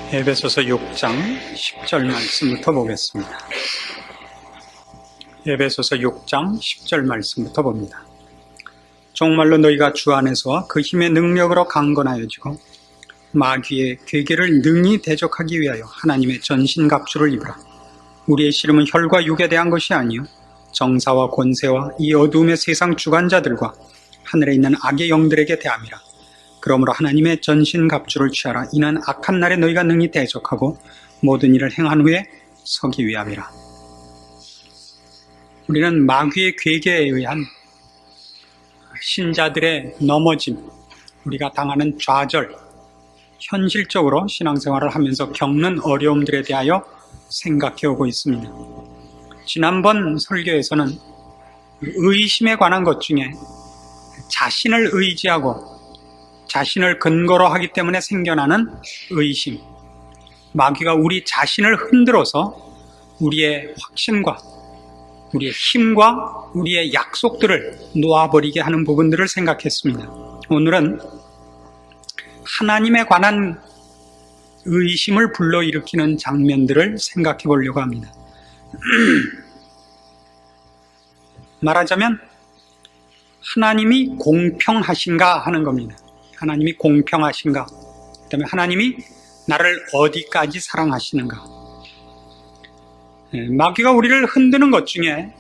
에베소서 6장 10절 말씀부터 보겠습니다. 에베소서 6장 10절 말씀부터 봅니다. 정말로 너희가 주 안에서와 그 힘의 능력으로 강건하여지고 마귀의 괴계를 능히 대적하기 위하여 하나님의 전신갑주를 입으라. 우리의 씨름은 혈과 육에 대한 것이 아니요 정사와 권세와 이 어두움의 세상 주관자들과 하늘에 있는 악의 영들에게 대함이라. 그러므로 하나님의 전신갑주를 취하라. 이는 악한 날에 너희가 능히 대적하고 모든 일을 행한 후에 서기 위함이라. 우리는 마귀의 괴계에 의한 신자들의 넘어짐, 우리가 당하는 좌절, 현실적으로 신앙생활을 하면서 겪는 어려움들에 대하여 생각해 오고 있습니다. 지난번 설교에서는 의심에 관한 것 중에 자신을 의지하고 자신을 근거로 하기 때문에 생겨나는 의심, 마귀가 우리 자신을 흔들어서 우리의 확신과 우리의 힘과 우리의 약속들을 놓아버리게 하는 부분들을 생각했습니다. 오늘은 하나님에 관한 의심을 불러일으키는 장면들을 생각해 보려고 합니다. 말하자면 하나님이 공평하신가 하는 겁니다. 하나님이 공평하신가? 그 다음에 하나님이 나를 어디까지 사랑하시는가? 마귀가 우리를 흔드는 것 중에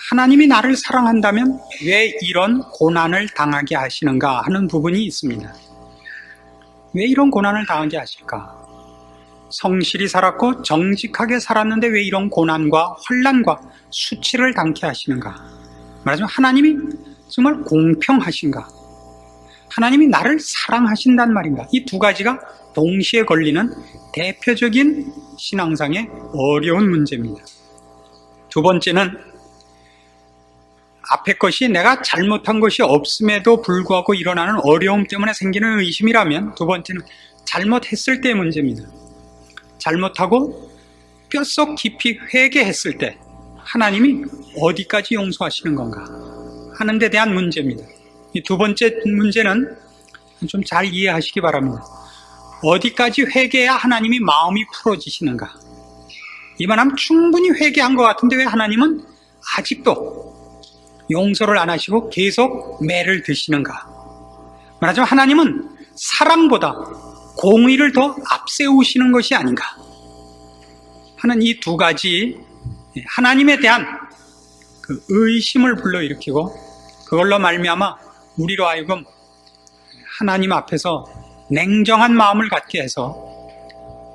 하나님이 나를 사랑한다면 왜 이런 고난을 당하게 하시는가 하는 부분이 있습니다. 왜 이런 고난을 당하게 하실까? 성실히 살았고 정직하게 살았는데 왜 이런 고난과 혼란과 수치를 당케 하시는가? 말하자면 하나님이 정말 공평하신가? 하나님이 나를 사랑하신단 말인가? 이 두 가지가 동시에 걸리는 대표적인 신앙상의 어려운 문제입니다. 두 번째는 앞에 것이 내가 잘못한 것이 없음에도 불구하고 일어나는 어려움 때문에 생기는 의심이라면, 두 번째는 잘못했을 때의 문제입니다. 잘못하고 뼛속 깊이 회개했을 때 하나님이 어디까지 용서하시는 건가 하는 데 대한 문제입니다. 이 두 번째 문제는 좀 잘 이해하시기 바랍니다. 어디까지 회개해야 하나님이 마음이 풀어지시는가? 이만하면 충분히 회개한 것 같은데 왜 하나님은 아직도 용서를 안 하시고 계속 매를 드시는가? 말하자면 하나님은 사랑보다 공의를 더 앞세우시는 것이 아닌가 하는 이 두 가지 하나님에 대한 그 의심을 불러일으키고, 그걸로 말미암아 우리로 하여금 하나님 앞에서 냉정한 마음을 갖게 해서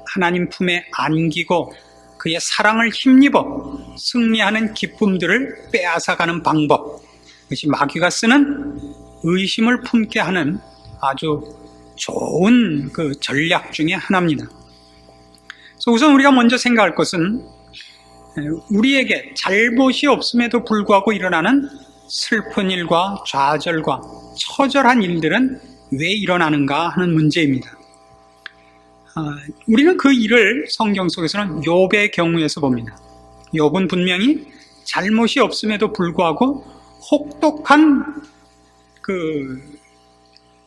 하나님 품에 안기고 그의 사랑을 힘입어 승리하는 기쁨들을 빼앗아가는 방법, 그것이 마귀가 쓰는 의심을 품게 하는 아주 좋은 그 전략 중에 하나입니다. 그래서 우선 우리가 먼저 생각할 것은 우리에게 잘못이 없음에도 불구하고 일어나는 슬픈 일과 좌절과 처절한 일들은 왜 일어나는가 하는 문제입니다. 우리는 그 일을 성경 속에서는 욥의 경우에서 봅니다. 욥은 분명히 잘못이 없음에도 불구하고 혹독한 그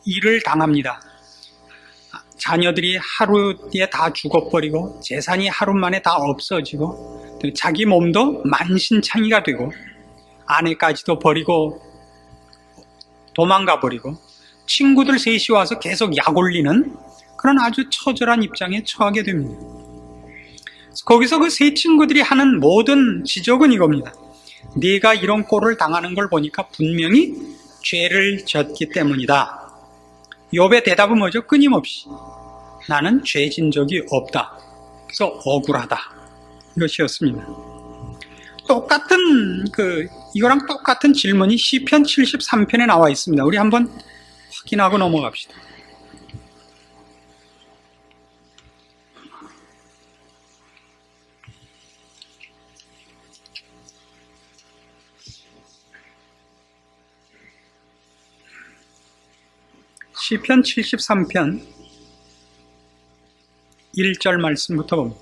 일을 당합니다. 자녀들이 하루에 다 죽어버리고 재산이 하루 만에 다 없어지고 자기 몸도 만신창이가 되고 아내까지도 버리고 도망가 버리고 친구들 셋이 와서 계속 약 올리는 그런 아주 처절한 입장에 처하게 됩니다. 거기서 그 세 친구들이 하는 모든 지적은 이겁니다. 네가 이런 꼴을 당하는 걸 보니까 분명히 죄를 졌기 때문이다. 욥의 대답은 뭐죠? 끊임없이 나는 죄진 적이 없다. 그래서 억울하다. 이것이었습니다. 이거랑 똑같은 질문이 시편 73편에 나와 있습니다. 우리 한번 확인하고 넘어갑시다. 시편 73편 1절 말씀부터 봅니다.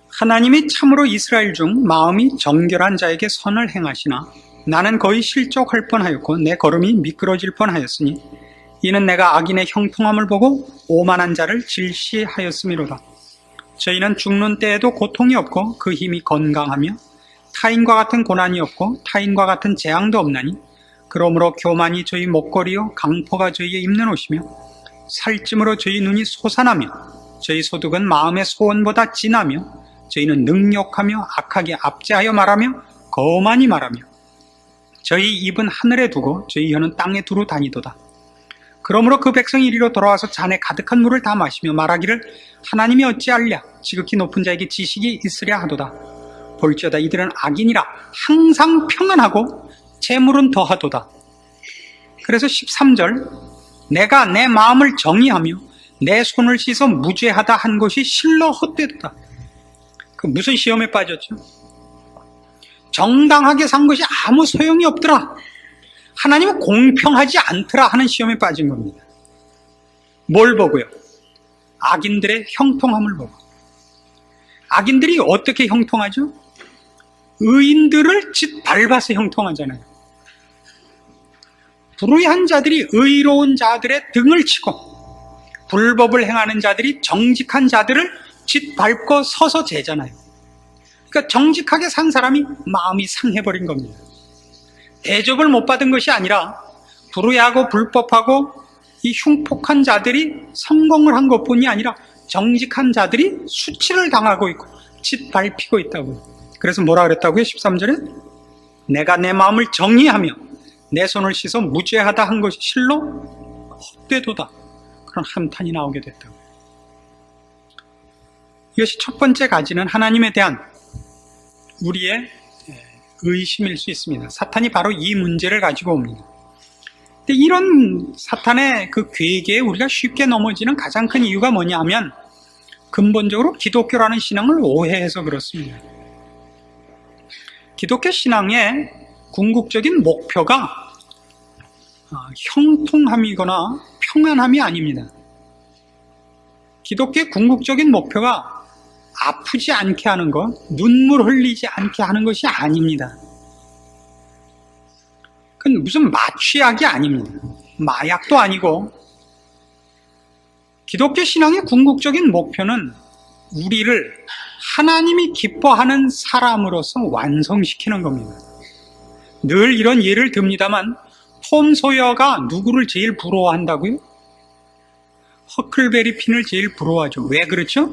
하나님이 참으로 이스라엘 중 마음이 정결한 자에게 선을 행하시나 나는 거의 실족할 뻔하였고 내 걸음이 미끄러질 뻔하였으니 이는 내가 악인의 형통함을 보고 오만한 자를 질시하였음이로다. 저희는 죽는 때에도 고통이 없고 그 힘이 건강하며 타인과 같은 고난이 없고 타인과 같은 재앙도 없나니 그러므로 교만이 저희 목걸이요 강포가 저희의 입는 옷이며 살찜으로 저희 눈이 솟아나며 저희 소득은 마음의 소원보다 진하며 저희는 능욕하며 악하게 압제하여 말하며 거만히 말하며 저희 입은 하늘에 두고 저희 혀는 땅에 두루 다니도다. 그러므로 그 백성이 이리로 돌아와서 잔에 가득한 물을 다 마시며 말하기를 하나님이 어찌하랴 지극히 높은 자에게 지식이 있으랴 하도다. 볼지어다 이들은 악인이라 항상 평안하고 재물은 더하도다. 그래서 13절 내가 내 마음을 정의하며 내 손을 씻어 무죄하다 한 것이 실로 헛되도다. 그 무슨 시험에 빠졌죠? 정당하게 산 것이 아무 소용이 없더라. 하나님은 공평하지 않더라 하는 시험에 빠진 겁니다. 뭘 보고요? 악인들의 형통함을 보고. 악인들이 어떻게 형통하죠? 의인들을 짓밟아서 형통하잖아요. 불의한 자들이 의로운 자들의 등을 치고 불법을 행하는 자들이 정직한 자들을 짓밟고 서서 재잖아요. 그러니까 정직하게 산 사람이 마음이 상해버린 겁니다. 대접을 못 받은 것이 아니라 불의하고 불법하고 이 흉폭한 자들이 성공을 한 것뿐이 아니라 정직한 자들이 수치를 당하고 있고 짓밟히고 있다고요. 그래서 뭐라 그랬다고요? 13절에 내가 내 마음을 정의하며 내 손을 씻어 무죄하다 한 것이 실로 헛되도다. 그런 한탄이 나오게 됐다고요. 이것이 첫 번째 가지는 하나님에 대한 우리의 의심일 수 있습니다. 사탄이 바로 이 문제를 가지고 옵니다. 근데 이런 사탄의 그 괴계에 우리가 쉽게 넘어지는 가장 큰 이유가 뭐냐 하면 근본적으로 기독교라는 신앙을 오해해서 그렇습니다. 기독교 신앙의 궁극적인 목표가 형통함이거나 평안함이 아닙니다. 기독교의 궁극적인 목표가 아프지 않게 하는 것, 눈물 흘리지 않게 하는 것이 아닙니다. 그건 무슨 마취약이 아닙니다. 마약도 아니고 기독교 신앙의 궁극적인 목표는 우리를 하나님이 기뻐하는 사람으로서 완성시키는 겁니다. 늘 이런 예를 듭니다만 톰 소여가 누구를 제일 부러워한다고요? 허클베리 핀을 제일 부러워하죠. 왜 그렇죠?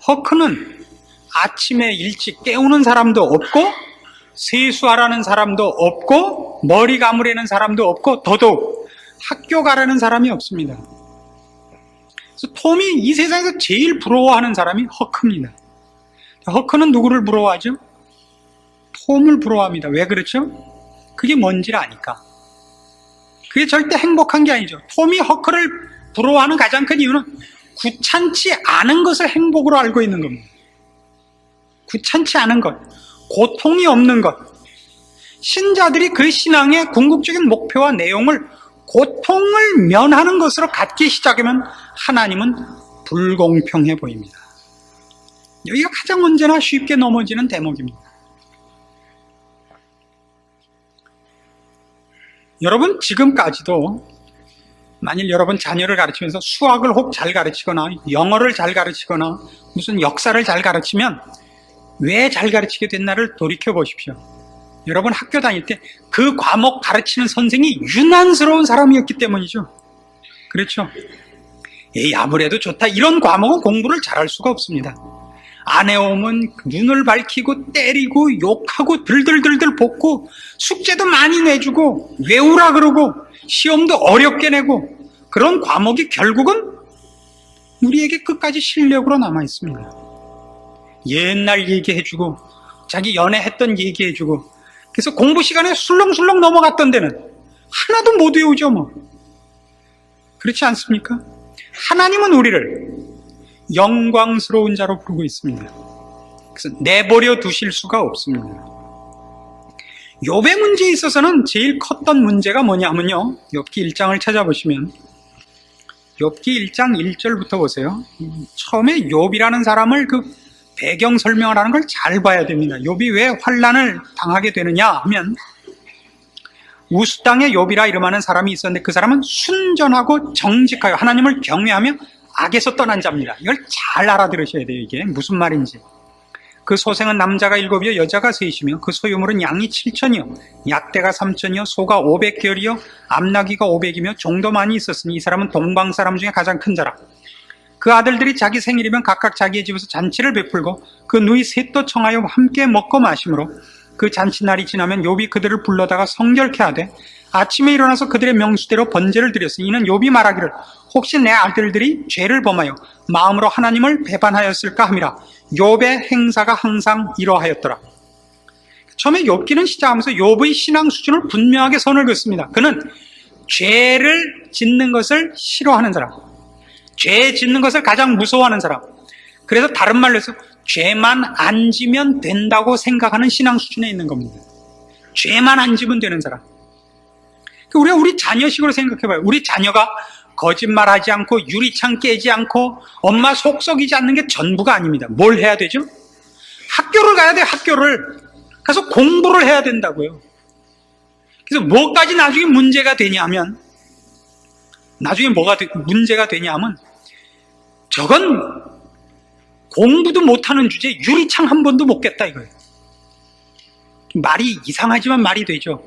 허크는 아침에 일찍 깨우는 사람도 없고 세수하라는 사람도 없고 머리 감으려는 사람도 없고 더더욱 학교 가라는 사람이 없습니다. 그래서 톰이 이 세상에서 제일 부러워하는 사람이 허크입니다. 허크는 누구를 부러워하죠? 톰을 부러워합니다. 왜 그렇죠? 그게 뭔지를 아니까. 그게 절대 행복한 게 아니죠. 톰이 허크를 부러워하는 가장 큰 이유는 귀찮지 않은 것을 행복으로 알고 있는 겁니다. 귀찮지 않은 것, 고통이 없는 것. 신자들이 그 신앙의 궁극적인 목표와 내용을 고통을 면하는 것으로 갖기 시작하면 하나님은 불공평해 보입니다. 여기가 가장 언제나 쉽게 넘어지는 대목입니다. 여러분 지금까지도 만일 여러분 자녀를 가르치면서 수학을 혹 잘 가르치거나 영어를 잘 가르치거나 무슨 역사를 잘 가르치면 왜 잘 가르치게 됐나를 돌이켜 보십시오. 여러분 학교 다닐 때 그 과목 가르치는 선생이 유난스러운 사람이었기 때문이죠. 그렇죠? 에이 아무래도 좋다 이런 과목은 공부를 잘할 수가 없습니다. 아내 오면 눈을 밝히고 때리고 욕하고 들들들들 볶고 숙제도 많이 내주고 외우라 그러고 시험도 어렵게 내고 그런 과목이 결국은 우리에게 끝까지 실력으로 남아 있습니다. 옛날 얘기해주고 자기 연애했던 얘기해주고 그래서 공부 시간에 술렁술렁 넘어갔던 데는 하나도 못 외우죠 뭐. 그렇지 않습니까? 하나님은 우리를 영광스러운 자로 부르고 있습니다. 그래서 내버려 두실 수가 없습니다. 욥의 문제에 있어서는 제일 컸던 문제가 뭐냐면요, 욥기 1장을 찾아보시면 욥기 1장 1절부터 보세요. 처음에 욥이라는 사람을 그 배경 설명을 하는 걸 잘 봐야 됩니다. 욥이 왜 환난을 당하게 되느냐 하면 우스 땅에 욥이라 이름하는 사람이 있었는데 그 사람은 순전하고 정직하여 하나님을 경외하며 악에서 떠난 자입니다. 이걸 잘 알아들으셔야 돼요. 이게 무슨 말인지. 그 소생은 남자가 7이요 여자가 3이며 그 소유물은 양이 7천이요 약대가 3천이요 소가 500결이요 암나귀가 500이며 종도 많이 있었으니 이 사람은 동방 사람 중에 가장 큰 자라. 그 아들들이 자기 생일이면 각각 자기의 집에서 잔치를 베풀고 그 누이 셋도 청하여 함께 먹고 마심으로 그 잔치날이 지나면 욥이 그들을 불러다가 성결케 하되 아침에 일어나서 그들의 명수대로 번제를 드렸으니 이는 욥이 말하기를 혹시 내 아들들이 죄를 범하여 마음으로 하나님을 배반하였을까 함이라. 욥의 행사가 항상 이러하였더라. 처음에 욥기는 시작하면서 욥의 신앙 수준을 분명하게 선을 긋습니다. 그는 죄를 짓는 것을 싫어하는 사람, 죄 짓는 것을 가장 무서워하는 사람. 그래서 다른 말로 해서 죄만 안 지면 된다고 생각하는 신앙 수준에 있는 겁니다. 죄만 안 지면 되는 사람. 우리가 우리 자녀식으로 생각해봐요. 우리 자녀가 거짓말하지 않고 유리창 깨지 않고 엄마 속 썩이지 않는 게 전부가 아닙니다. 뭘 해야 되죠? 학교를 가야 돼요. 학교를 가서 공부를 해야 된다고요. 그래서 뭐까지 나중에 문제가 되냐면 나중에 뭐가 문제가 되냐면 저건 공부도 못하는 주제에 유리창 한 번도 못 깼다 이거예요. 말이 이상하지만 말이 되죠.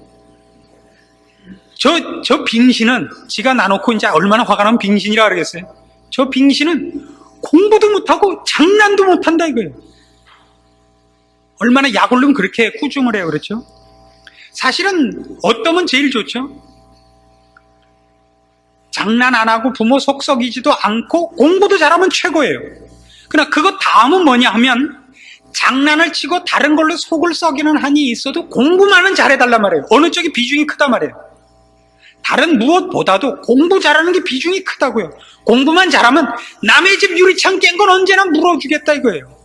저 빙신은 지가 나놓고 이제 얼마나 화가 나면 빙신이라 그러겠어요. 저 빙신은 공부도 못하고 장난도 못한다 이거예요. 얼마나 약 올르면 그렇게 꾸중을 해요. 그렇죠? 사실은 어떠면 제일 좋죠? 장난 안 하고 부모 속 썩이지도 않고 공부도 잘하면 최고예요. 그러나 그거 다음은 뭐냐 하면 장난을 치고 다른 걸로 속을 썩이는 한이 있어도 공부만은 잘해달란 말이에요. 어느 쪽이 비중이 크단 말이에요. 다른 무엇보다도 공부 잘하는 게 비중이 크다고요. 공부만 잘하면 남의 집 유리창 깬 건 언제나 물어주겠다 이거예요.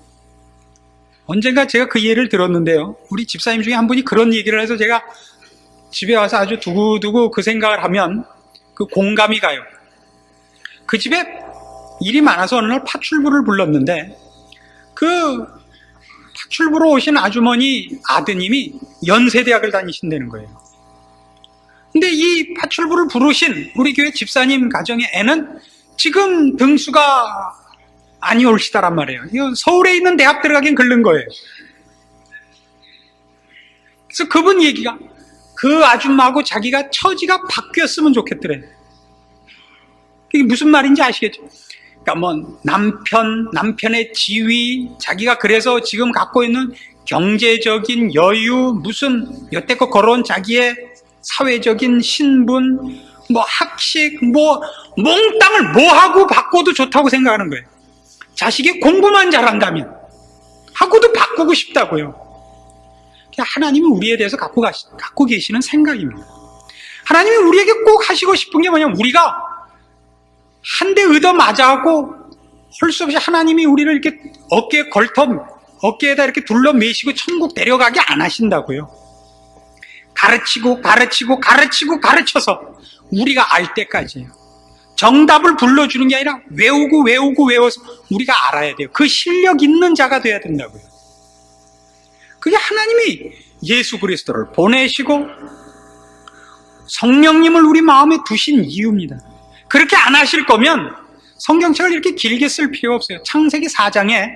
언젠가 제가 그 예를 들었는데요. 우리 집사님 중에 한 분이 그런 얘기를 해서 제가 집에 와서 아주 두고두고 그 생각을 하면 그 공감이 가요. 그 집에 일이 많아서 어느 날 파출부를 불렀는데 그 파출부로 오신 아주머니 아드님이 연세대학을 다니신다는 거예요. 근데 이 파출부를 부르신 우리 교회 집사님 가정의 애는 지금 등수가 아니 올시다란 말이에요. 이거 서울에 있는 대학 들어가긴 글른 거예요. 그래서 그분 얘기가 그 아줌마하고 자기가 처지가 바뀌었으면 좋겠더래. 이게 무슨 말인지 아시겠죠? 그러니까 뭐 남편의 지위, 자기가 그래서 지금 갖고 있는 경제적인 여유, 무슨 여태껏 걸어온 자기의 사회적인 신분, 뭐 학식, 뭐 몽땅을 뭐하고 바꿔도 좋다고 생각하는 거예요. 자식이 공부만 잘한다면 하고도 바꾸고 싶다고요. 하나님이 우리에 대해서 갖고 계시는 생각입니다. 하나님이 우리에게 꼭 하시고 싶은 게 뭐냐면 우리가 한 대 얻어 맞아하고 할 수 없이 하나님이 우리를 이렇게 어깨에다 이렇게 둘러매시고 천국 데려가게 안 하신다고요. 가르쳐서 우리가 알 때까지예요. 정답을 불러주는 게 아니라 외워서 우리가 알아야 돼요. 그 실력 있는 자가 돼야 된다고요. 그게 하나님이 예수 그리스도를 보내시고 성령님을 우리 마음에 두신 이유입니다. 그렇게 안 하실 거면 성경책을 이렇게 길게 쓸 필요 없어요. 창세기 4장에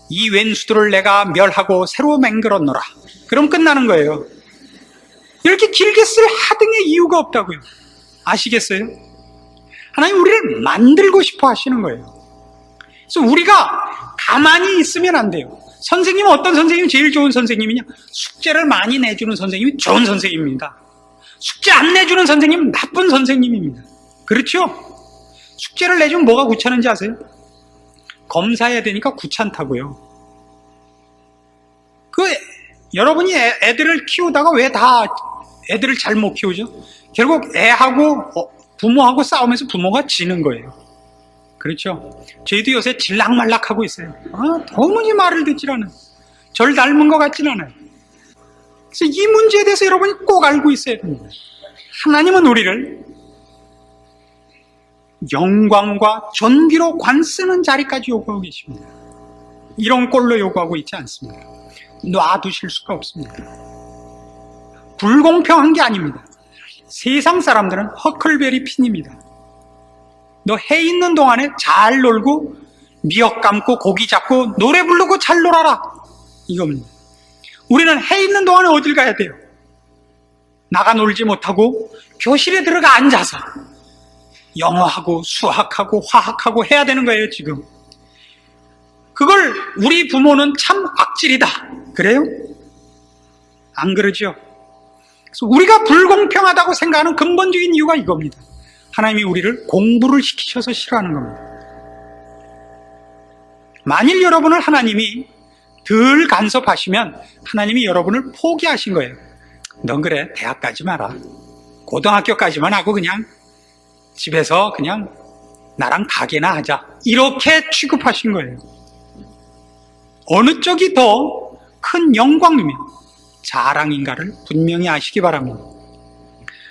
이 왼수들을 내가 멸하고 새로 맹글었노라. 그럼 끝나는 거예요. 이렇게 길게 쓸 하등의 이유가 없다고요. 아시겠어요? 하나님 우리를 만들고 싶어 하시는 거예요. 그래서 우리가 가만히 있으면 안 돼요. 선생님은 어떤 선생님이 제일 좋은 선생님이냐? 숙제를 많이 내주는 선생님이 좋은 선생님입니다. 숙제 안 내주는 선생님은 나쁜 선생님입니다. 그렇죠? 숙제를 내주면 뭐가 귀찮은지 아세요? 검사해야 되니까 귀찮다고요. 여러분이 애들을 키우다가 왜 다 애들을 잘못 키우죠? 결국 애하고 부모하고 싸우면서 부모가 지는 거예요. 그렇죠? 저희도 요새 질락말락하고 있어요. 도무지 말을 듣질 않아요. 절 닮은 것 같진 않아요. 그래서 이 문제에 대해서 여러분이 꼭 알고 있어야 됩니다. 하나님은 우리를 영광과 존귀로 관쓰는 자리까지 요구하고 계십니다. 이런 꼴로 요구하고 있지 않습니다. 놔두실 수가 없습니다. 불공평한 게 아닙니다. 세상 사람들은 허클베리 핀입니다. 너 해 있는 동안에 잘 놀고 미역 감고 고기 잡고 노래 부르고 잘 놀아라, 이겁니다. 우리는 해 있는 동안에 어딜 가야 돼요? 나가 놀지 못하고 교실에 들어가 앉아서 영어하고 수학하고 화학하고 해야 되는 거예요, 지금. 그걸 우리 부모는 참 악질이다, 그래요? 안 그러죠? 그래서 우리가 불공평하다고 생각하는 근본적인 이유가 이겁니다. 하나님이 우리를 공부를 시키셔서 싫어하는 겁니다. 만일 여러분을 하나님이 덜 간섭하시면 하나님이 여러분을 포기하신 거예요. 넌 그래, 대학 가지 마라. 고등학교까지만 하고 그냥 집에서 그냥 나랑 가게나 하자, 이렇게 취급하신 거예요. 어느 쪽이 더 큰 영광이며 자랑인가를 분명히 아시기 바랍니다.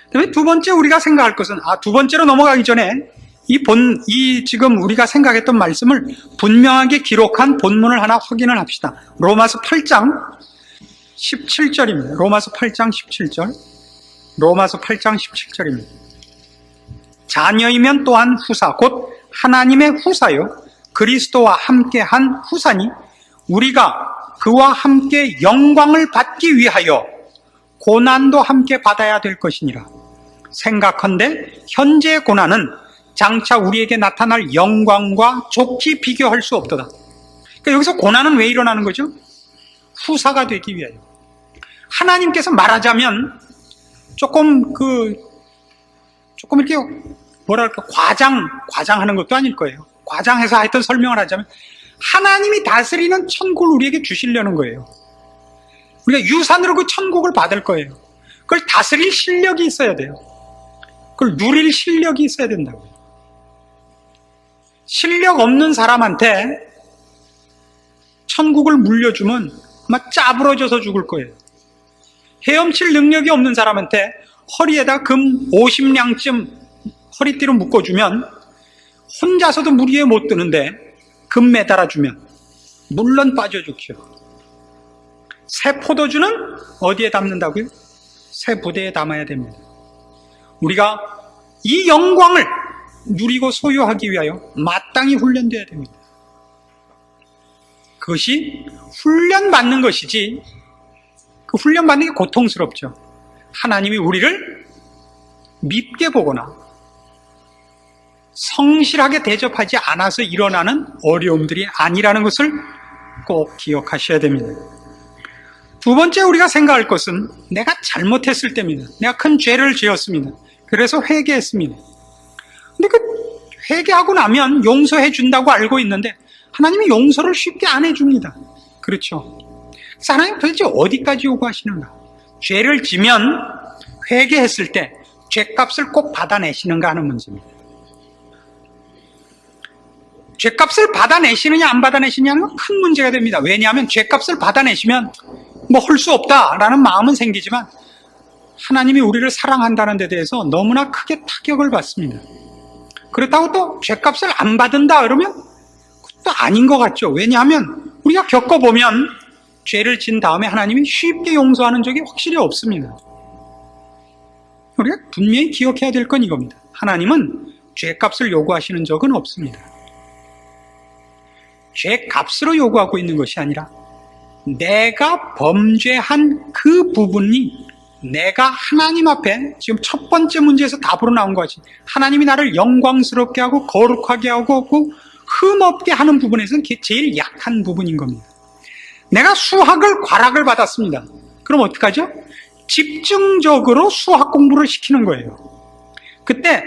그다음에 두 번째 우리가 생각할 것은, 두 번째로 넘어가기 전에 지금 우리가 생각했던 말씀을 분명하게 기록한 본문을 하나 확인을 합시다. 로마서 8장 17절입니다. 로마서 8장 17절. 로마서 8장 17절입니다. 자녀이면 또한 후사, 곧 하나님의 후사요 그리스도와 함께한 후사니 우리가 그와 함께 영광을 받기 위하여 고난도 함께 받아야 될 것이니라. 생각컨대 현재의 고난은 장차 우리에게 나타날 영광과 좋게 비교할 수 없도다. 그러니까 여기서 고난은 왜 일어나는 거죠? 후사가 되기 위하여. 하나님께서 말하자면 조금 이렇게 뭐랄까 과장하는 것도 아닐 거예요. 과장해서 하여튼 설명을 하자면 하나님이 다스리는 천국을 우리에게 주시려는 거예요. 우리가 유산으로 그 천국을 받을 거예요. 그걸 다스릴 실력이 있어야 돼요. 그걸 누릴 실력이 있어야 된다고요. 실력 없는 사람한테 천국을 물려주면 아마 짜부러져서 죽을 거예요. 헤엄칠 능력이 없는 사람한테 허리에다 금 50냥쯤 허리띠로 묶어주면 혼자서도 물 위에 못 드는데 금 매달아주면 물론 빠져 죽죠. 새 포도주는 어디에 담는다고요? 새 부대에 담아야 됩니다. 우리가 이 영광을 누리고 소유하기 위하여 마땅히 훈련되어야 됩니다. 그것이 훈련받는 것이지, 그 훈련받는 게 고통스럽죠. 하나님이 우리를 밉게 보거나 성실하게 대접하지 않아서 일어나는 어려움들이 아니라는 것을 꼭 기억하셔야 됩니다. 두 번째 우리가 생각할 것은 내가 잘못했을 때입니다. 내가 큰 죄를 지었습니다. 그래서 회개했습니다. 근데 그 회개하고 나면 용서해 준다고 알고 있는데 하나님이 용서를 쉽게 안 해줍니다. 그렇죠? 그래서 하나님 도대체 어디까지 요구하시는가? 죄를 지면 회개했을 때 죄값을 꼭 받아내시는가 하는 문제입니다. 죄값을 받아내시느냐 안 받아내시냐는 건 큰 문제가 됩니다. 왜냐하면 죄값을 받아내시면 뭐 할 수 없다라는 마음은 생기지만 하나님이 우리를 사랑한다는 데 대해서 너무나 크게 타격을 받습니다. 그렇다고 또 죄값을 안 받은다 그러면 그것도 아닌 것 같죠. 왜냐하면 우리가 겪어보면 죄를 진 다음에 하나님이 쉽게 용서하는 적이 확실히 없습니다. 우리가 분명히 기억해야 될 건 이겁니다. 하나님은 죄값을 요구하시는 적은 없습니다. 죄값으로 요구하고 있는 것이 아니라 내가 범죄한 그 부분이 내가 하나님 앞에 지금 첫 번째 문제에서 답으로 나온 것이 하나님이 나를 영광스럽게 하고 거룩하게 하고 흠없게 하는 부분에서는 그게 제일 약한 부분인 겁니다. 내가 수학을 과락을 받았습니다. 그럼 어떡하죠? 집중적으로 수학 공부를 시키는 거예요. 그때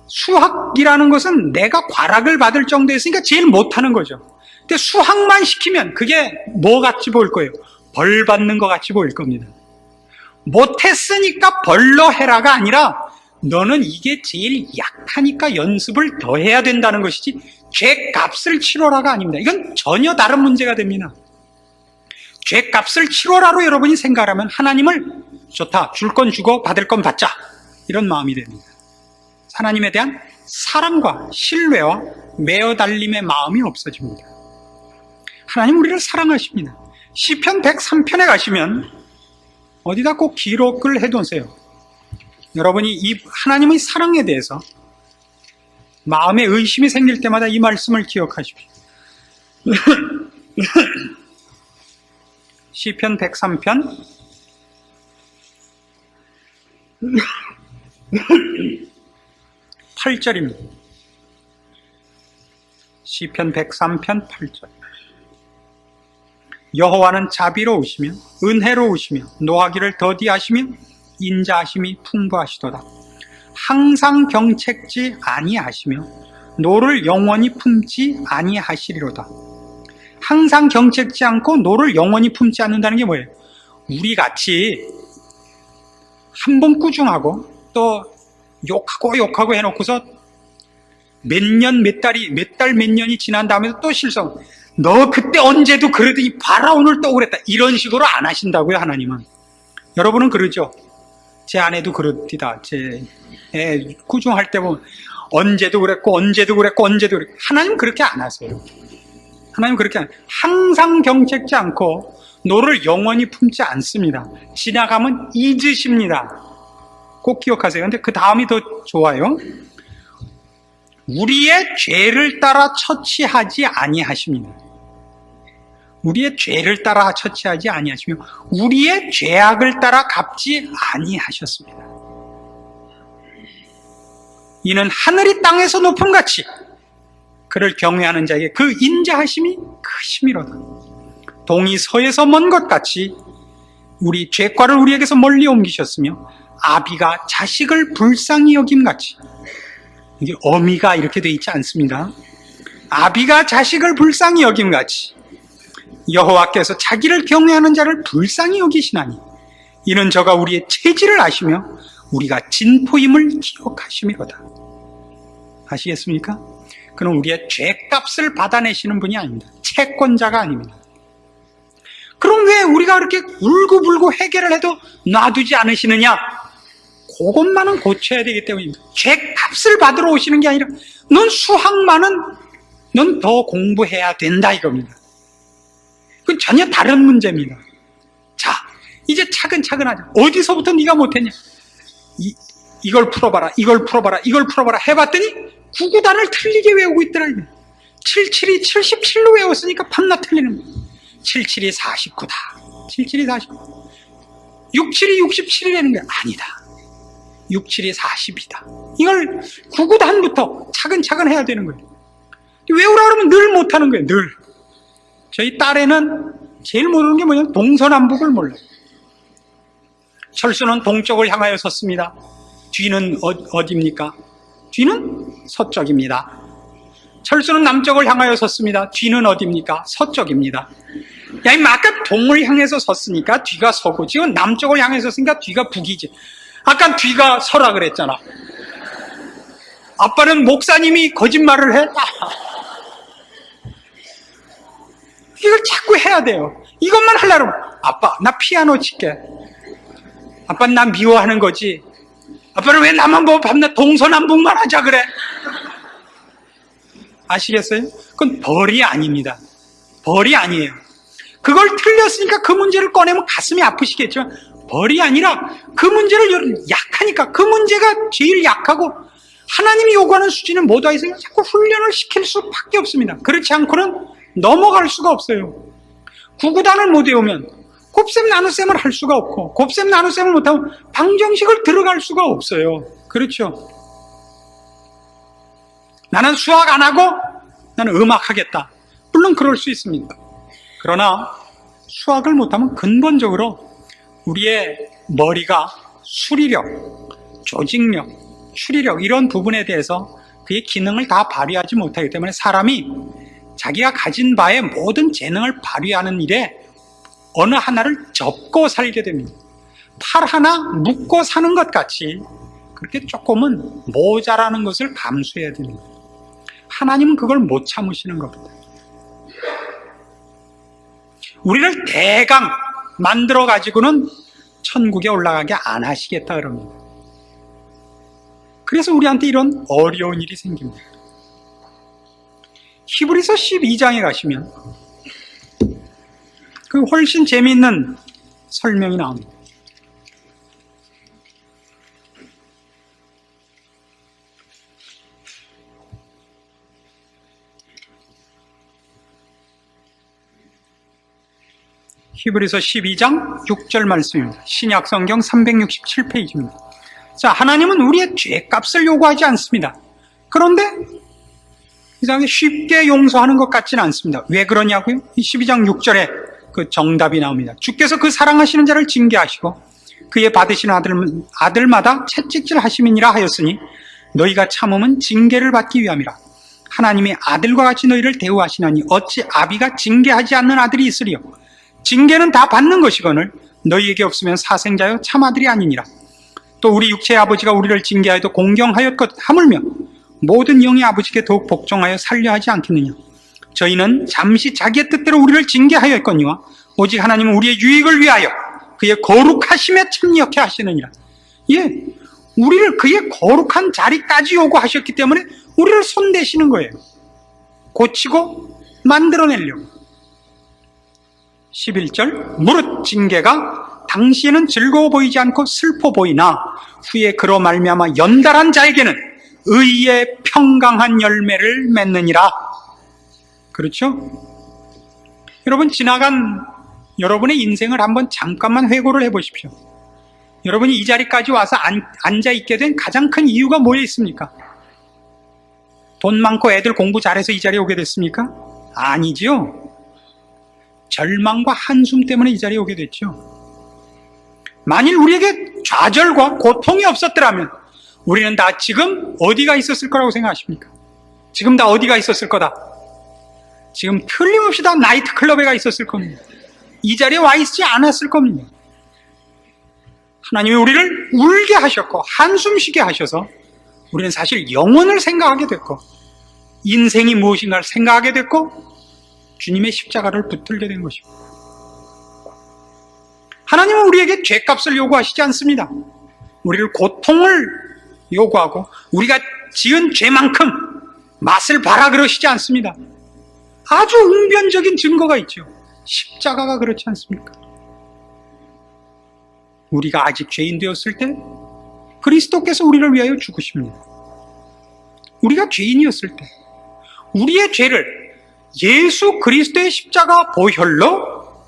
수학이라는 것은 내가 과락을 받을 정도였으니까 제일 못하는 거죠. 근데 수학만 시키면 그게 뭐 같이 보일 거예요? 벌 받는 것 같이 보일 겁니다. 못했으니까 벌로 해라가 아니라 너는 이게 제일 약하니까 연습을 더 해야 된다는 것이지 죄값을 치러라가 아닙니다. 이건 전혀 다른 문제가 됩니다. 죄값을 치러라로 여러분이 생각하면 하나님을 좋다, 줄 건 주고 받을 건 받자, 이런 마음이 됩니다. 하나님에 대한 사랑과 신뢰와 매어달림의 마음이 없어집니다. 하나님 우리를 사랑하십니다. 시편 103편에 가시면 어디다 꼭 기록을 해두세요. 여러분이 이 하나님의 사랑에 대해서 마음에 의심이 생길 때마다 이 말씀을 기억하십시오. 시편 103편 8절입니다. 시편 103편 8절. 여호와는 자비로우시며 은혜로우시며 노하기를 더디하시며 인자하심이 풍부하시도다. 항상 경책지 아니하시며 노를 영원히 품지 아니하시리로다. 항상 경책지 않고 노를 영원히 품지 않는다는 게 뭐예요? 우리같이 한 번 꾸중하고 또 욕하고 해놓고서 몇 달 몇 년이 지난 다음에 또 실성. 너 그때 언제도 그러더니 봐라 오늘 또 그랬다. 이런 식으로 안 하신다고요, 하나님은. 여러분은 그러죠? 제 아내도 그렇디다. 제 애 꾸중할 때 보면 언제도 그랬고 하나님은 그렇게 안 하세요. 하나님은 그렇게 안 해요. 항상 경책지 않고 노를 영원히 품지 않습니다. 지나가면 잊으십니다. 꼭 기억하세요. 근데 그 다음이 더 좋아요. 우리의 죄를 따라 처치하지 아니하십니다. 우리의 죄를 따라 처치하지 아니하시며 우리의 죄악을 따라 갚지 아니하셨습니다. 이는 하늘이 땅에서 높음같이 그를 경외하는 자에게 그 인자하심이 크심이로다. 동이 서에서 먼 것 같이 우리 죄과를 우리에게서 멀리 옮기셨으며 아비가 자식을 불쌍히 여김같이, 이게 어미가 이렇게 돼 있지 않습니다. 아비가 자식을 불쌍히 여김같이 여호와께서 자기를 경외하는 자를 불쌍히 여기시나니 이는 저가 우리의 체질을 아시며 우리가 진포임을 기억하심이로다. 아시겠습니까? 그는 우리의 죄값을 받아내시는 분이 아닙니다. 채권자가 아닙니다. 그럼 왜 우리가 그렇게 울고불고 해결을 해도 놔두지 않으시느냐? 그것만은 고쳐야 되기 때문입니다. 죄값을 받으러 오시는 게 아니라 넌 수학만은 넌 더 공부해야 된다 이겁니다. 그건 전혀 다른 문제입니다. 자, 이제 차근차근 하자. 어디서부터 네가 못했냐? 이걸 풀어봐라, 이걸 풀어봐라, 이걸 풀어봐라 해봤더니 구구단을 틀리게 외우고 있더라. 77이 77로 외웠으니까 밤낮 틀리는 거야. 77이 49다. 77이 49. 67이 67이라는 거야. 아니다. 67이 40이다. 이걸 구구단부터 차근차근 해야 되는 거예요. 외우라 그러면 늘 못하는 거예요. 늘. 저희 딸애는 제일 모르는 게 뭐냐면 동서남북을 몰라요. 철수는 동쪽을 향하여 섰습니다. 뒤는 어디입니까? 뒤는 서쪽입니다. 철수는 남쪽을 향하여 섰습니다. 뒤는 어디입니까? 서쪽입니다. 야, 임마, 아까 동을 향해서 섰으니까 뒤가 서고, 지금 남쪽을 향해서 섰으니까 뒤가 북이지. 아까 뒤가 서라 그랬잖아. 아빠는 목사님이 거짓말을 해? 이걸 자꾸 해야 돼요. 이것만 하려면 아빠, 나 피아노 칠게. 아빠는 나 미워하는 거지. 아빠는 왜 나만 보고 밤낮 동서남북만 하자 그래? 아시겠어요? 그건 벌이 아닙니다. 벌이 아니에요. 그걸 틀렸으니까 그 문제를 꺼내면 가슴이 아프시겠지만 벌이 아니라 그 문제를 약하니까 그 문제가 제일 약하고 하나님이 요구하는 수준은 못 와 있으니까 자꾸 훈련을 시킬 수밖에 없습니다. 그렇지 않고는 넘어갈 수가 없어요. 구구단을 못 외우면 곱셈 나눗셈을 할 수가 없고 곱셈 나눗셈을 못하면 방정식을 들어갈 수가 없어요. 그렇죠? 나는 수학 안 하고 나는 음악 하겠다. 물론 그럴 수 있습니다. 그러나 수학을 못하면 근본적으로 우리의 머리가 수리력, 조직력, 추리력 이런 부분에 대해서 그의 기능을 다 발휘하지 못하기 때문에 사람이 자기가 가진 바의 모든 재능을 발휘하는 일에 어느 하나를 접고 살게 됩니다. 팔 하나 묶고 사는 것 같이 그렇게 조금은 모자라는 것을 감수해야 됩니다. 하나님은 그걸 못 참으시는 겁니다. 우리를 대강 만들어 가지고는 천국에 올라가게 안 하시겠다 그럽니다. 그래서 우리한테 이런 어려운 일이 생깁니다. 히브리서 12장에 가시면 그 훨씬 재미있는 설명이 나옵니다. 히브리서 12장 6절 말씀입니다. 신약 성경 367페이지입니다. 자, 하나님은 우리의 죄값을 요구하지 않습니다. 그런데 이상하게 쉽게 용서하는 것 같지는 않습니다. 왜 그러냐고요? 12장 6절에 그 정답이 나옵니다. 주께서 그 사랑하시는 자를 징계하시고 그의 받으시는 아들마다 채찍질 하심이니라 하였으니 너희가 참음은 징계를 받기 위함이라. 하나님이 아들과 같이 너희를 대우하시나니 어찌 아비가 징계하지 않는 아들이 있으리요. 징계는 다 받는 것이거늘 너희에게 없으면 사생자여 참 아들이 아니니라. 또 우리 육체의 아버지가 우리를 징계하여도 공경하였것 하물며 모든 영의 아버지께 더욱 복종하여 살려 하지 않겠느냐. 저희는 잠시 자기의 뜻대로 우리를 징계하였거니와 오직 하나님은 우리의 유익을 위하여 그의 거룩하심에 참여케 하시느니라. 예, 우리를 그의 거룩한 자리까지 요구하셨기 때문에 우리를 손대시는 거예요. 고치고 만들어내려고. 11절, 무릇 징계가 당시에는 즐거워 보이지 않고 슬퍼 보이나 후에 그로 말미암아 연달한 자에게는 의의 평강한 열매를 맺느니라. 그렇죠? 여러분, 지나간 여러분의 인생을 한번 잠깐만 회고를 해보십시오. 여러분이 이 자리까지 와서 앉아있게 된 가장 큰 이유가 뭐에 있습니까? 돈 많고 애들 공부 잘해서 이 자리에 오게 됐습니까? 아니지요. 절망과 한숨 때문에 이 자리에 오게 됐죠. 만일 우리에게 좌절과 고통이 없었더라면 우리는 다 지금 어디가 있었을 거라고 생각하십니까? 지금 다 어디가 있었을 거다? 지금 틀림없이 다 나이트클럽에 가 있었을 겁니다. 이 자리에 와 있지 않았을 겁니다. 하나님이 우리를 울게 하셨고 한숨 쉬게 하셔서 우리는 사실 영혼을 생각하게 됐고 인생이 무엇인가를 생각하게 됐고 주님의 십자가를 붙들게 된 것입니다. 하나님은 우리에게 죄값을 요구하시지 않습니다. 우리를 고통을 요구하고 우리가 지은 죄만큼 맛을 봐라 그러시지 않습니다. 아주 웅변적인 증거가 있죠. 십자가가 그렇지 않습니까? 우리가 아직 죄인 되었을 때 그리스도께서 우리를 위하여 죽으십니다. 우리가 죄인이었을 때 우리의 죄를 예수 그리스도의 십자가 보혈로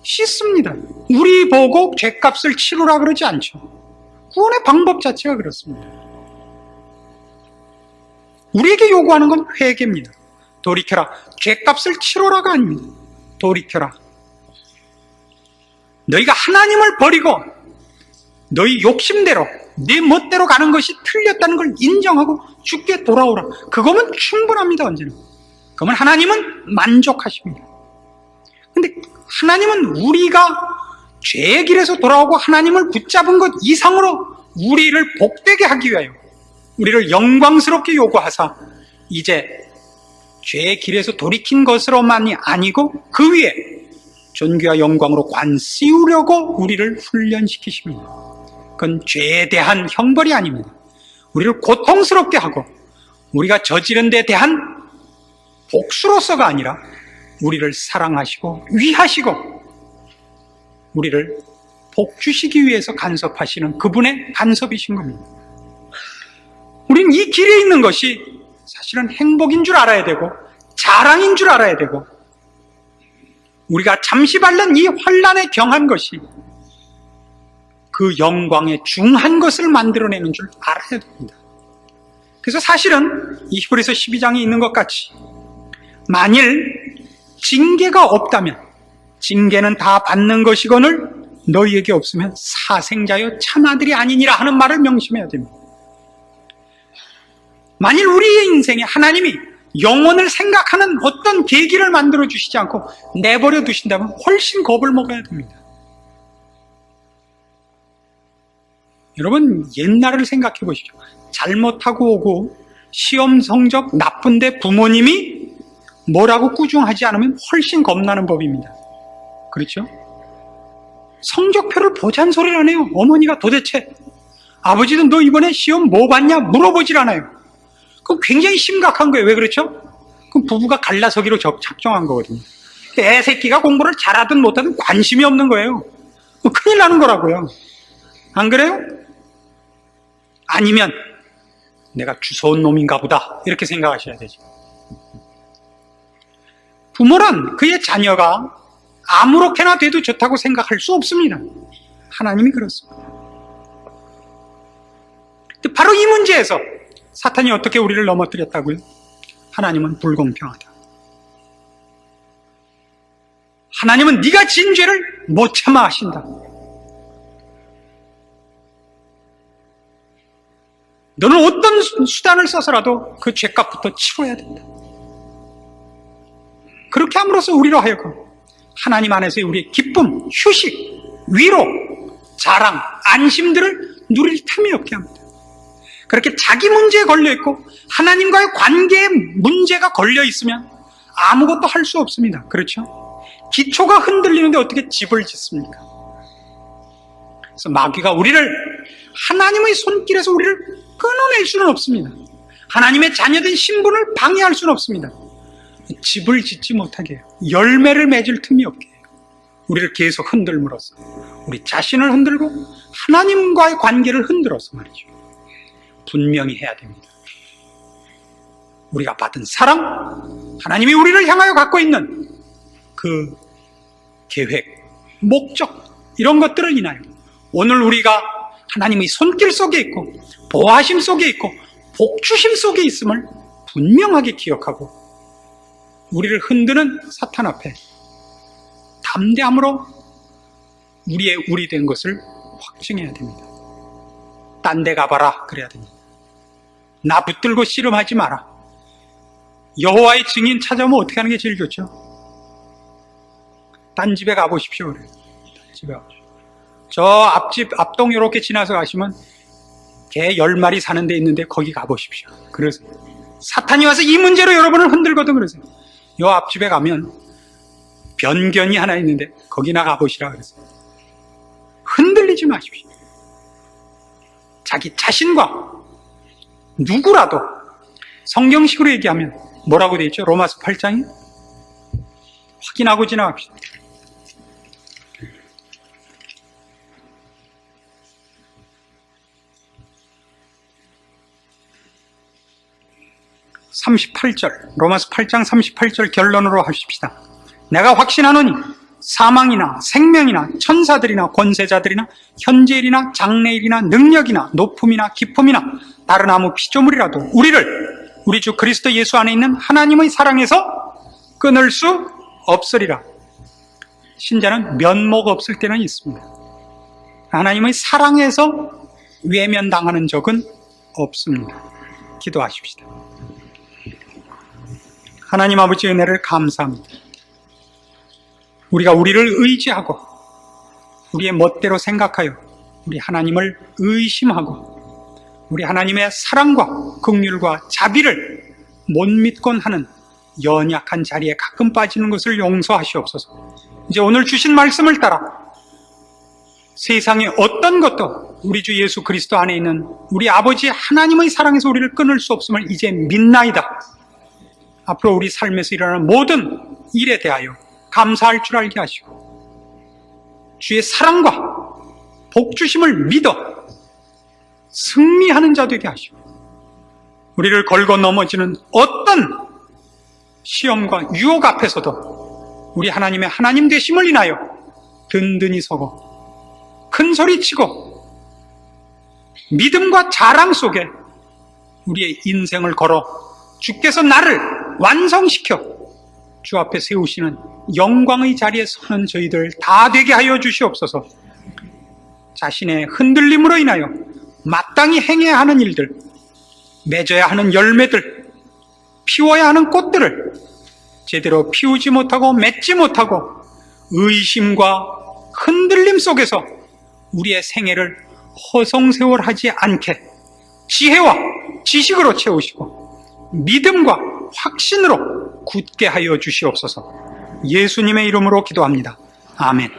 씻습니다. 우리 보고 죄값을 치르라 그러지 않죠. 구원의 방법 자체가 그렇습니다. 우리에게 요구하는 건 회개입니다. 돌이켜라. 죄값을 치러라가 아닙니다. 돌이켜라. 너희가 하나님을 버리고 너희 욕심대로 네 멋대로 가는 것이 틀렸다는 걸 인정하고 주께 돌아오라. 그거면 충분합니다. 언제나. 그러면 하나님은 만족하십니다. 근데 하나님은 우리가 죄의 길에서 돌아오고 하나님을 붙잡은 것 이상으로 우리를 복되게 하기 위하여 우리를 영광스럽게 요구하사 이제 죄의 길에서 돌이킨 것으로만이 아니고 그 위에 존귀와 영광으로 관씌우려고 우리를 훈련시키십니다. 그건 죄에 대한 형벌이 아닙니다. 우리를 고통스럽게 하고 우리가 저지른 데 대한 복수로서가 아니라 우리를 사랑하시고 위하시고 우리를 복주시기 위해서 간섭하시는 그분의 간섭이신 겁니다. 우리는 이 길에 있는 것이 사실은 행복인 줄 알아야 되고 자랑인 줄 알아야 되고 우리가 잠시 밟는 이 환난에 경한 것이 그 영광에 중한 것을 만들어내는 줄 알아야 됩니다. 그래서 사실은 이 히브리서 12장에 있는 것 같이 만일 징계가 없다면 징계는 다 받는 것이거늘 너희에게 없으면 사생자여 참아들이 아니니라 하는 말을 명심해야 됩니다. 만일 우리의 인생에 하나님이 영혼을 생각하는 어떤 계기를 만들어 주시지 않고 내버려 두신다면 훨씬 겁을 먹어야 됩니다. 여러분 옛날을 생각해 보시죠. 잘못하고 오고 시험 성적 나쁜데 부모님이 뭐라고 꾸중하지 않으면 훨씬 겁나는 법입니다. 그렇죠? 성적표를 보잔 소리를 안 해요. 어머니가 도대체 아버지도 너 이번에 시험 뭐 봤냐 물어보질 않아요. 그럼 굉장히 심각한 거예요. 왜 그렇죠? 그럼 부부가 갈라서기로 작정한 거거든요. 애 새끼가 공부를 잘하든 못하든 관심이 없는 거예요. 큰일 나는 거라고요. 안 그래요? 아니면 내가 주워온 놈인가 보다 이렇게 생각하셔야 되죠. 부모란 그의 자녀가 아무렇게나 돼도 좋다고 생각할 수 없습니다. 하나님이 그렇습니다. 바로 이 문제에서 사탄이 어떻게 우리를 넘어뜨렸다고요? 하나님은 불공평하다. 하나님은 네가 지은 죄를 못 참아 하신다. 너는 어떤 수단을 써서라도 그 죄값부터 치러야 된다. 그렇게 함으로써 우리로 하여금 하나님 안에서의 우리의 기쁨, 휴식, 위로, 자랑, 안심들을 누릴 틈이 없게 합니다. 그렇게 자기 문제에 걸려있고 하나님과의 관계에 문제가 걸려있으면 아무것도 할 수 없습니다. 그렇죠? 기초가 흔들리는데 어떻게 집을 짓습니까? 그래서 마귀가 우리를 하나님의 손길에서 우리를 끊어낼 수는 없습니다. 하나님의 자녀된 신분을 방해할 수는 없습니다. 집을 짓지 못하게 해요. 열매를 맺을 틈이 없게 해요. 우리를 계속 흔들므로써 우리 자신을 흔들고 하나님과의 관계를 흔들어서 말이죠. 분명히 해야 됩니다. 우리가 받은 사랑, 하나님이 우리를 향하여 갖고 있는 그 계획, 목적, 이런 것들을 인하여 오늘 우리가 하나님의 손길 속에 있고 보호하심 속에 있고 복주심 속에 있음을 분명하게 기억하고 우리를 흔드는 사탄 앞에 담대함으로 우리의 우리 된 것을 확증해야 됩니다. 딴 데 가봐라 그래야 됩니다. 나 붙들고 씨름하지 마라. 여호와의 증인 찾아오면 어떻게 하는 게 제일 좋죠? 딴 집에 가보십시오. 그래요. 딴 집에 가보십시오. 저 앞집, 앞동 이렇게 지나서 가시면 개 10마리 사는 데 있는데 거기 가보십시오. 그래서 사탄이 와서 이 문제로 여러분을 흔들거든. 그러세요. 요 앞집에 가면 변견이 하나 있는데 거기나 가보시라 그랬어요. 흔들리지 마십시오. 자기 자신과 누구라도 성경식으로 얘기하면 뭐라고 되어 있죠? 로마서 8장에 확인하고 지나갑시다. 로마서 8장 38절 결론으로 하십시다. 내가 확신하노니 사망이나 생명이나 천사들이나 권세자들이나 현재일이나 장래일이나 능력이나 높음이나 기품이나 다른 아무 피조물이라도 우리를 우리 주 그리스도 예수 안에 있는 하나님의 사랑에서 끊을 수 없으리라. 신자는 면목 없을 때는 있습니다. 하나님의 사랑에서 외면당하는 적은 없습니다. 기도하십시다. 하나님 아버지의 은혜를 감사합니다. 우리가 우리를 의지하고 우리의 멋대로 생각하여 우리 하나님을 의심하고 우리 하나님의 사랑과 긍휼과 자비를 못 믿곤 하는 연약한 자리에 가끔 빠지는 것을 용서하시옵소서. 이제 오늘 주신 말씀을 따라 세상의 어떤 것도 우리 주 예수 그리스도 안에 있는 우리 아버지 하나님의 사랑에서 우리를 끊을 수 없음을 이제 믿나이다. 앞으로 우리 삶에서 일어나는 모든 일에 대하여 감사할 줄 알게 하시고 주의 사랑과 복주심을 믿어 승리하는 자 되게 하시고 우리를 걸고 넘어지는 어떤 시험과 유혹 앞에서도 우리 하나님의 하나님 되심을 인하여 든든히 서고 큰 소리 치고 믿음과 자랑 속에 우리의 인생을 걸어 주께서 나를 완성시켜 주 앞에 세우시는 영광의 자리에 서는 저희들 다 되게 하여 주시옵소서. 자신의 흔들림으로 인하여 마땅히 행해야 하는 일들, 맺어야 하는 열매들, 피워야 하는 꽃들을 제대로 피우지 못하고 맺지 못하고 의심과 흔들림 속에서 우리의 생애를 허송세월하지 않게 지혜와 지식으로 채우시고 믿음과 확신으로 굳게 하여 주시옵소서. 예수님의 이름으로 기도합니다. 아멘.